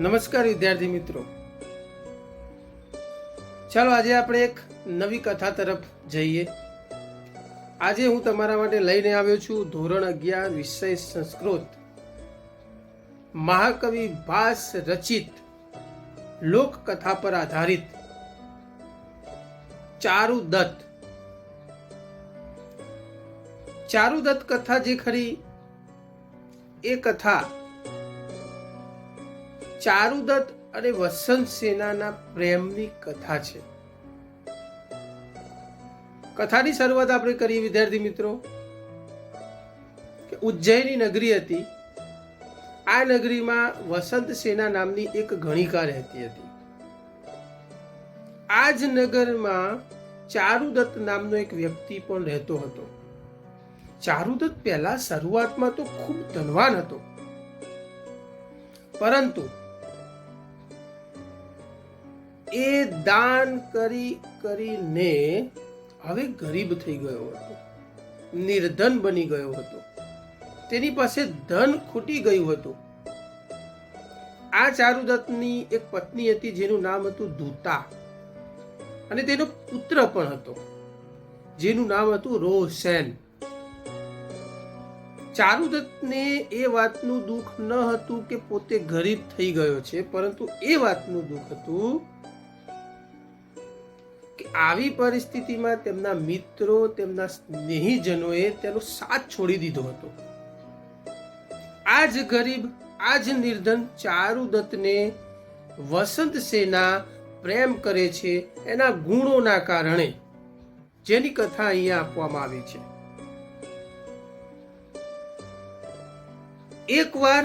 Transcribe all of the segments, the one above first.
નમસ્કાર વિદ્યાર્થી મિત્રો, ચાલો આજે આપણે એક નવી કથા તરફ જઈએ. આજે હું તમારા માટે લઈને આવ્યો છું ધોરણ 11 વિષય સંસ્કૃત, મહાકવિ ભાસ રચિત લોકકથા પર આધારિત ચારુદત્ત. ચારુદત્ત કથા જે ખરી એ કથા ચારુદત્ત અને વસંત સેનાના પ્રેમની કથા છે. કથાની શરૂઆત આપણે કરીએ વિદ્યાર્થી મિત્રો કે ઉજ્જૈની નગરી હતી. આ નગરીમાં વસંત સેના નામની એક ગણિકા રહેતી હતી. આ જ નગરમાં ચારુદત્ત નામનો એક વ્યક્તિ પણ રહેતો હતો. ચારુદત્ત પહેલા શરૂઆતમાં તો ખૂબ ધનવાન હતો, પરંતુ એ દાન કરીને હવે ગરીબ થઈ ગયો હતો, નિર્ધન બની ગયો હતો. તેની પાસે ધન ખૂટી ગયું હતું. આ ચારુદત્તની એક પત્ની હતી જેનું નામ હતું દૂતા, અને તેનો પુત્ર પણ હતો જેનું નામ હતું રોશન. ચારુદત્તને એ વાતનું દુઃખ ન હતું કે પોતે ગરીબ થઈ ગયો છે, પરંતુ એ વાતનું દુઃખ હતું કે આવી પરિસ્થિતિમાં તેમના મિત્રો, તેમના સ્નેહીજનોએ તેનો સાથ છોડી દીધો હતો. આ જ ગરીબ, આ જ નિર્ધન ચારુદત્તને વસંત સેના પ્રેમ કરે છે એના ગુણોના કારણે, જેની કથા અહીંયા આપવામાં આવી છે. એકવાર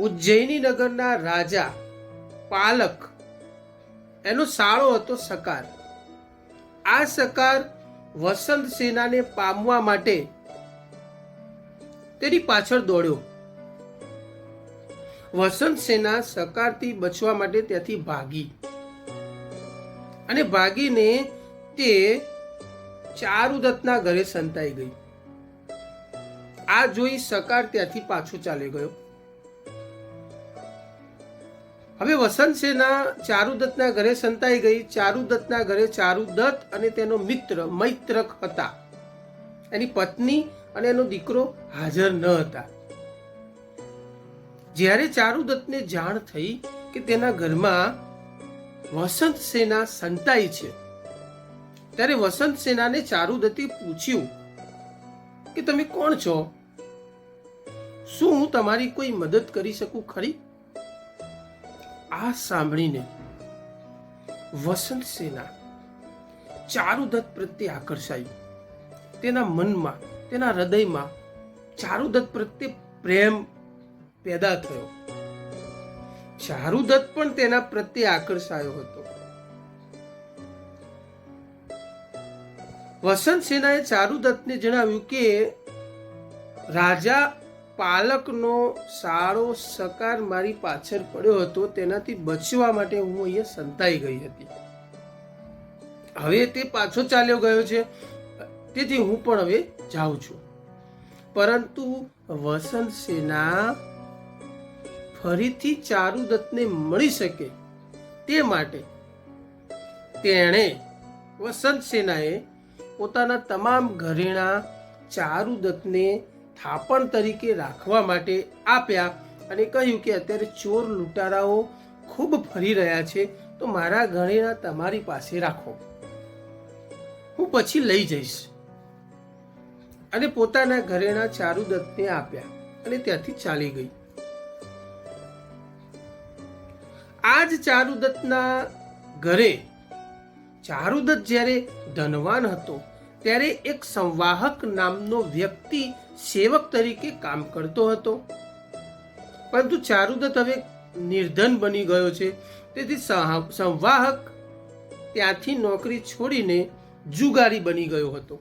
ઉજ્જૈની નગરના રાજા પાલક, એનો સાળો હતો સકાર. આ સકાર વસંત સેનાને પામવા માટે તેની પાછળ દોડ્યો. વસંત સેના સકારથી બચવા માટે ત્યાંથી ભાગી, અને ભાગીને તે ચારુદત્તના ઘરે સંતાઈ ગઈ. આ જોઈ સકાર ત્યાંથી પાછો ચાલી ગયો. હવે વસંત સેના ચારુદત્તના ઘરે સંતાઈ ગઈ. ચારુદત્તના ઘરે ચારુદત્ત અને તેનો મિત્ર મૈત્રક હતા. એની પત્ની અને એનો દીકરો હાજર ન હતા. જ્યારે ચારુદત્તને જાણ થઈ કે તેના ઘરમાં વસંત સેના સંતાઈ છે, ત્યારે વસંત સેનાને ચારુદત્તે પૂછ્યું કે તમે કોણ છો? શું હું તમારી કોઈ મદદ કરી શકું ખરી? આ સાંભળીને વસંત સેના ચારુદત્ત પ્રત્યે આકર્ષાઈ. તેના મનમાં, તેના હૃદયમાં ચારુદત્ત પ્રત્યે પ્રેમ પેદા થયો. ચારુદત્ત પણ તેના પ્રત્યે આકર્ષાયો હતો. વસંત સેનાએ ચારુદત્તને જણાવ્યું કે રાજા પાલકનો સાળો સકાર મારી પાછળ પડ્યો હતો, તેનાથી બચવા માટે હું અહીંયા સંતાઈ ગઈ હતી. હવે તે પાછો ચાલ્યો ગયો છે, તેથી હું પણ હવે જાઉં છું. પરંતુ વસંત સેના ફરીથી ચારુદત્તને મળી શકે તે માટે તેણે, વસંત સેનાએ પોતાના તમામ ઘરેણાં ચારુદત્તને થાપણ તરીકે રાખવા માટે આપ્યા, અને કહ્યું કે અત્યારે ચોર લૂંટારાઓ ખૂબ ફરી રહ્યા છે, તો મારા ઘરેણાં તમારી પાસે રાખો, હું પછી લઈ જઈશ. અને પોતાના ઘરેણાં ચારુદત્તને આપ્યા અને ત્યાંથી ચાલી ગઈ. આ જ ચારુદત્તના ઘરે ચારુદત્ત જ્યારે ધનવાન હતો ત્યારે એક સંવાહક નામનો વ્યક્તિ સેવક તરીકે કામ કરતો હતો. પરંતુ ચારુદત્ત હવે નિર્ધન બની ગયો છે, તેથી સંવાહક ત્યાંથી નોકરી છોડીને જુગારી બની ગયો હતો.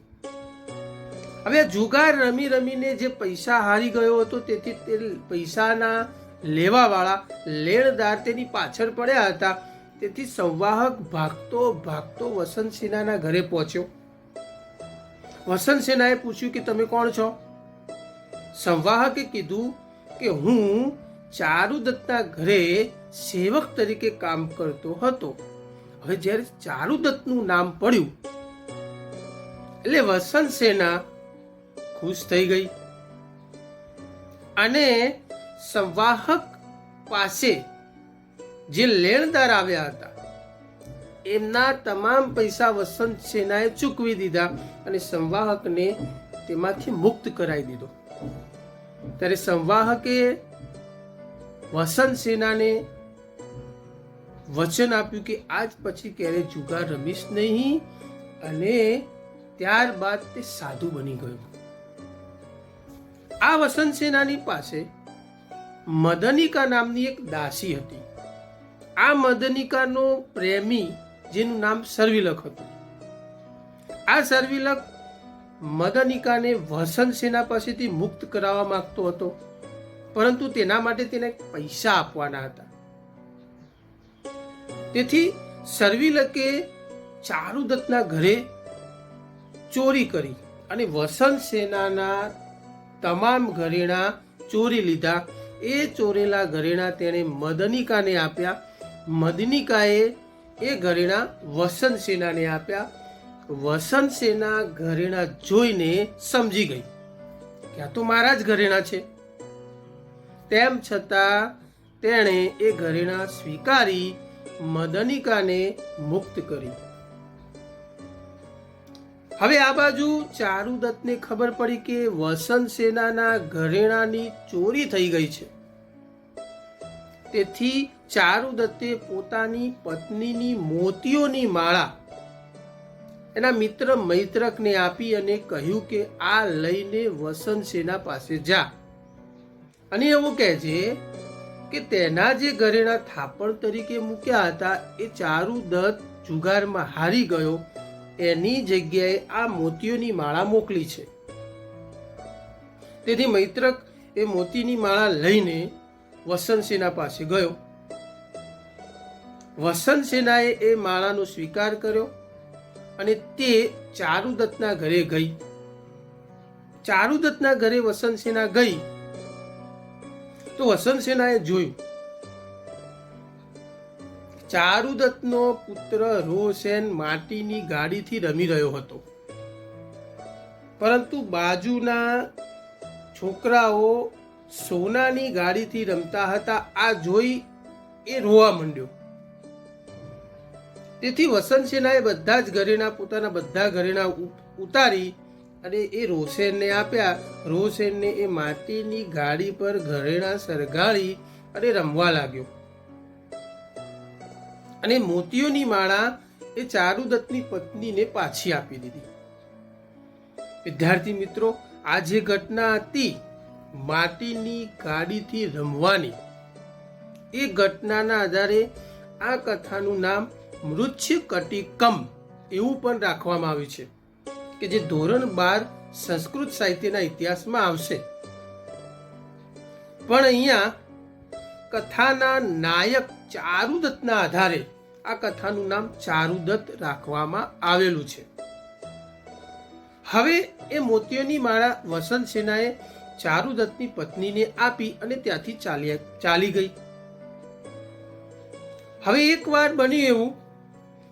હવે આ જુગાર રમી રમીને જે પૈસા હારી ગયો હતો, તેથી તે પૈસાના લેવાવાળા લેણદાર તેની પાછળ પડ્યા હતા. તેથી સંવાહક ભાગતો ભાગતો વસંત સેનાના ઘરે પહોંચ્યો. વસંત સેનાએ પૂછ્યું કે તમે કોણ છો? સંવાહકે કીધું કે હું ચારુદત્તના ઘરે સેવક તરીકે કામ કરતો હતો. હવે જ્યારે ચારુદત્તનું નામ પડ્યું એટલે વસંત સેના ખુશ થઈ ગઈ અને સંવાહક પાસે જે લેણદાર આવ્યા હતા એમના તમામ પૈસા વસંત સેનાએ ચૂકવી દીધા અને સંવાહકને તેમાંથી મુક્ત કરાવી દીધો. ત્યારે સંવાહકે વસંત સેનાને વચન આપ્યું કે આજ પછી ક્યારે જુગાર રમીશ નહીં, અને ત્યારબાદ તે સાધુ બની ગયો. આ વસંત સેનાની પાસે મદનિકા નામની એક દાસી હતી. આ મદનિકાનો પ્રેમી જેનું નામ સર્વિલક હતું. આ સર્વિલક મદનિકાને વસંત સેના પાસેથી મુક્ત કરાવવા માંગતો હતો, પરંતુ તેના માટે તેને પૈસા આપવાના હતા. તેથી સર્વિલકે ચારુદત્તના ઘરે ચોરી કરી અને વસંત સેનાના તમામ ઘરેણા ચોરી લીધા. એ ચોરેલા ઘરેણા તેણે મદનિકાને આપ્યા. મદનિકાએ એ ઘરેણા વસંત સેનાને આપ્યા. વસંત સેના ઘરેણા જોઈને સમજી ગઈ કે આ તો મારા જ ઘરેણા છે. તેમ છતાં તેણે એ ઘરેણા સ્વીકારી મદનિકાને મુક્ત કરી. હવે આ બાજુ ચારુદત્તને ખબર પડી કે વસંત સેનાના ઘરેણાની ચોરી થઈ ગઈ છે. તેથી ચારુદત્તે પોતાની પત્નીની મોતીઓની માળા એના મિત્ર મૈત્રકને આપી અને કહ્યું કે આ લઈને વસંત સેના પાસે જા અને એવું કહે છે કે તેના જે ઘરેણા થાપણ તરીકે મૂક્યા હતા એ ચારુદત્ત જુગારમાં હારી ગયો, એની જગ્યાએ આ મોતીઓની માળા મોકલી છે. તેથી મૈત્રક એ મોતીની માળા લઈને વસંત સેના પાસે ગયો. વસંત સેનાએ એ માળાનો સ્વીકાર કર્યો અને તે ચારુદત્તના ઘરે ગઈ. ચારુદત્તના ઘરે વસંત સેના ગઈ તો વસંત સેનાએ જોયું ચારુદત્તનો પુત્ર રોશન માટીની ગાડીથી રમી રહ્યો હતો, પરંતુ બાજુના છોકરાઓ સોનાની ગાડીથી રમતા હતા. આ જોઈ એ રોવા માંડ્યો. તેથી વસંત સેનાએ બધા જ ઘરેણા પોતાના બધા ઘરેણા ઉતારી અને એ રોશનને આપ્યા. રોશનને એ માટીની ગાડી પર ઘરેણા સળગાળી અને રમવા લાગ્યો. અને મોતીઓની માળા એ ચારુદત્તની પત્નીને પાછી આપી દીધી. વિદ્યાર્થી મિત્રો, આ જે ઘટના હતી માટીની ગાડીથી રમવાની, એ ઘટનાના આધારે આ કથાનું નામ મૃચ્છકટિકમ એવું પણ રાખવામાં આવ્યું છે કે જે ધોરણ 12 સંસ્કૃત સાહિત્યના ઇતિહાસમાં આવશે. પણ અહીંયા કથાના નાયક ચારુદત્તના આધારે આ કથાનું નામ ચારુદત્ત રાખવામાં આવેલું છે. હવે એ મોતીઓની માળા વસંત સેનાએ ચારુદત્તની પત્નીને આપી અને ત્યાંથી ચાલી ગઈ. હવે એકવાર બન્યું એવું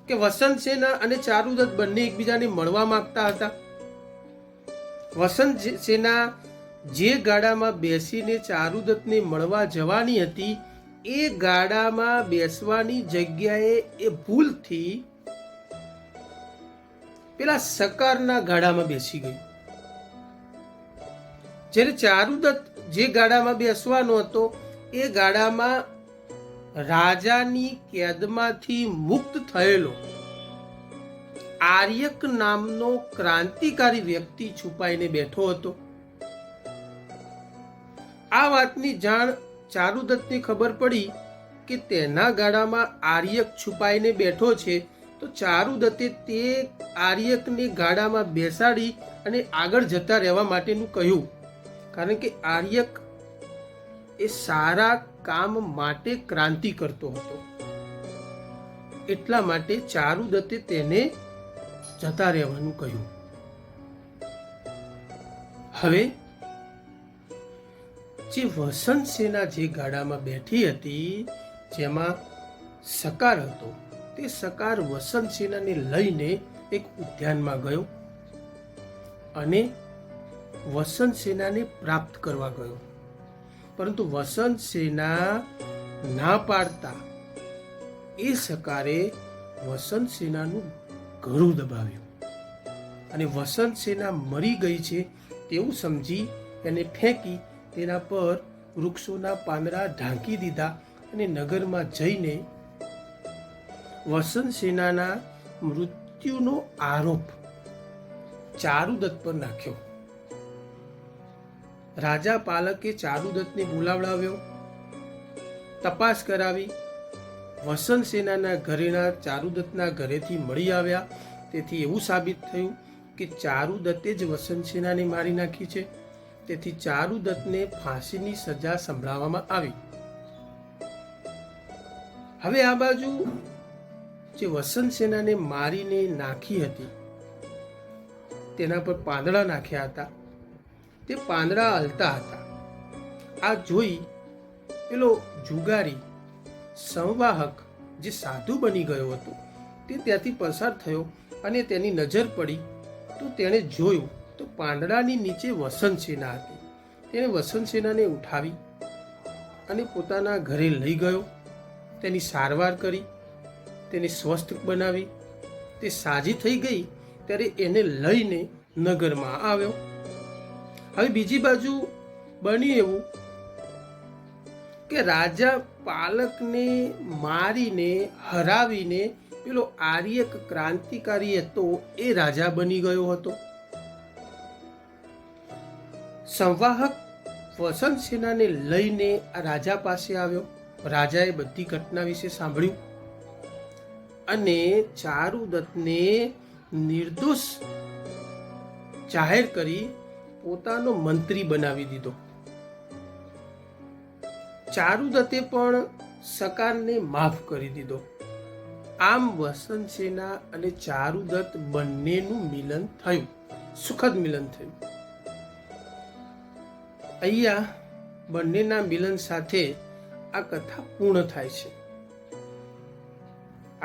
કે વસંત સેના અને ચારુદત્ત બંને એકબીજાને મળવા માંગતા હતા. વસંત સેના જે ગાડામાં બેસીને ચારુદત્તને મળવા જવાની હતી એ ગાડામાં બેસવાની જગ્યાએ એ ભૂલથી પેલા સકારના ગાડામાં બેસી ગઈ. જ્યારે ચારુદત્ત જે ગાડામાં બેસવાનો હતો એ ગાડામાં રાજાની કેદમાંથી મુક્ત થયેલો આર્યક નામનો ક્રાંતિકારી વ્યક્તિ છુપાઈને બેઠો હતો. આ વાતની જાણ ચારુદત્તને ખબર પડી કે તેના ગાડામાં આર્યક છુપાઈને બેઠો છે. તો ચારુદત્તે તે આર્યકને ગાડામાં બેસાડી અને આગળ જતા રહેવા માટેનું કહ્યું, કારણ કે આર્યક એ સારા કામ માટે ક્રાંતિ કરતો હતો. એટલા માટે ચારુદત્તે તેને જતા રહેવાનું કહ્યું. હવે જે વસંત સેના જે ગાડામાં બેઠી હતી, જેમાં સકાર હતો, તે સકાર વસંત સેનાને લઈને એક ઉદ્યાનમાં ગયો અને વસંત સેનાને પ્રાપ્ત કરવા ગયો. પરંતુ વસંત સેના ના પાડતા એ સકારે વસંત સેનાનું ગળું દબાવ્યું અને વસંત સેના મરી ગઈ છે તેવું સમજી એને ફેંકી તેના પર વૃક્ષોના પાંદડા ઢાંકી દીધા અને નગરમાં જઈને વસંત સેનાના મૃત્યુનો આરોપ ચારુદત્ત પર નાખ્યો. રાજા પાલકે ચારુદત્તને બોલાવડાવ્યો, તપાસ કરાવી. વસંત સેનાના ઘરેના ચારુદત્તના ઘરેથી મળી આવ્યા. તેથી એવું સાબિત થયું કે ચારુદત્તે જ વસંત સેનાને મારી નાખી છે. તેથી ચારુદત્તને ફાંસીની સજા સંભળાવવામાં આવી. હવે આ બાજુ જે વસંત સેનાને મારીને નાખી હતી, તેના પર પાંદડા નાખ્યા હતા, તે પાંદડા હલતા હતા. આ જોઈ પેલો જુગારી સંવાહક જે સાધુ બની ગયો હતો, તે ત્યાંથી પસાર થયો અને તેની નજર પડી તો તેણે જોયું તો પાંદડાની નીચે વસંત સેના હતી. તેણે વસંત સેનાને ઉઠાવી અને પોતાના ઘરે લઈ ગયો. તેની સારવાર કરી, તેને સ્વસ્થ બનાવી. તે સાજી થઈ ગઈ ત્યારે એને લઈને નગરમાં આવ્યો. હવે બીજી બાજુ બન્યું એવું કે રાજા પાલકને મારીને હરાવીને પેલો આર્યક ક્રાંતિકારી હતો એ રાજા બની ગયો હતો. સંવાહક વસંત સેનાને લઈને આ રાજા પાસે આવ્યો. રાજાએ બધી ઘટના વિશે સાંભળ્યું અને ચારુદત્તને નિર્દોષ જાહેર કરી પોતાનો મંત્રી બનાવી દીધો. ચારુદત્તે પણ સકારને માફ કરી દીધો. આમ વસંત સેના અને ચારુદત્ત બંનેનું મિલન થયું, સુખદ મિલન થયું. અહીંયા બંનેના મિલન સાથે આ કથા પૂર્ણ થાય છે.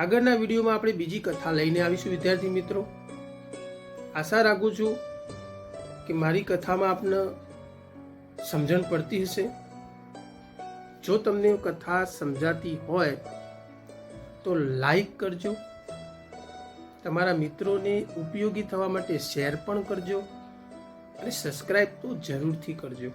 આગળના વિડીયોમાં આપણે બીજી કથા લઈને આવીશું. વિદ્યાર્થી મિત્રો, આશા રાખું છું કે મારી કથામાં આપને સમજણ પડતી હશે. જો તમને કથા સમજાતી હોય તો લાઈક કરજો, તમારા મિત્રોને ઉપયોગી થવા માટે શેર પણ કરજો અને સબસ્ક્રાઈબ તો જરૂરથી કરજો.